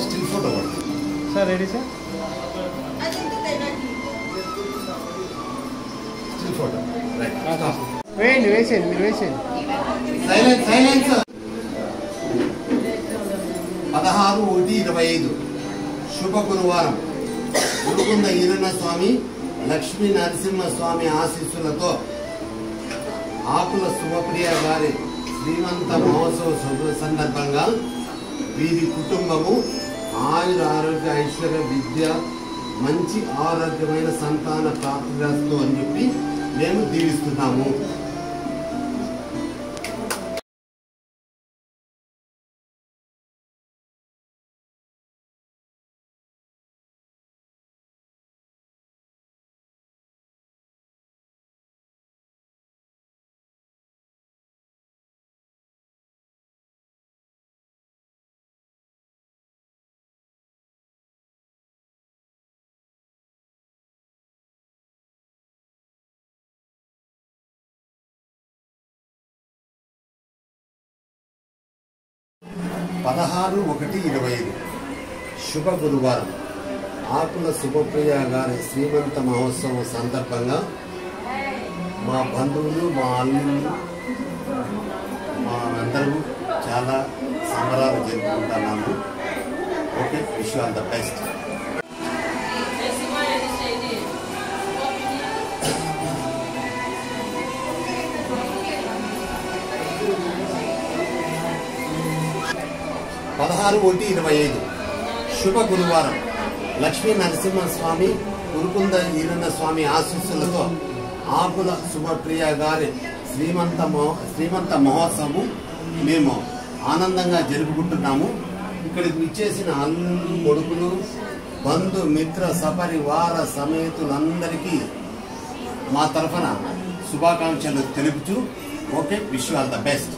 Still photo sir ready sir still photo right वेंడి వేసేయండి మీరు వేసేయండి సైలెన్స్ సైలెన్స్ 16/1/25 శుభ గురువారం గురుకుంద ఈరన్న స్వామి లక్ష్మీ నరసింహ స్వామి ఆశీస్సులతో ఆకుల శుభప్రియ గారి శ్రీమంత మహోత్సవ శుభ సందర్భంగా వీరి కుటుంబము ఆయుర ఆరోగ్య ఐశ్వర్య విద్య మంచి ఆరోగ్యమైన సంతాన ప్రాప్తిరస్తు అని చెప్పి మేము దీవిస్తున్నాము. పదహారు 1/25 శుభ గురువారం ఆకుల శుభప్రియ గారి శ్రీమంత మహోత్సవం సందర్భంగా మా బంధువులు మా అల్లుళ్ళు మా అందరూ చాలా సంబరాలు జరుపుకుంటున్నాము. Okay, wish you all the best. పదహారు 1/25 శుభ గురువారం లక్ష్మీ నరసింహస్వామి గురుకుంద ఈరన్న స్వామి ఆశీస్సులతో ఆకుల శుభప్రియ గారి శ్రీమంత మహోత్సవం మేము ఆనందంగా జరుపుకుంటున్నాము. ఇక్కడికి విచ్చేసిన అల్లుళ్ళు కొడుకులు బంధు మిత్ర సపరివార సమేతులందరికీ మా తరఫున శుభాకాంక్షలు తెలుపుతూ okay, wish you all the best.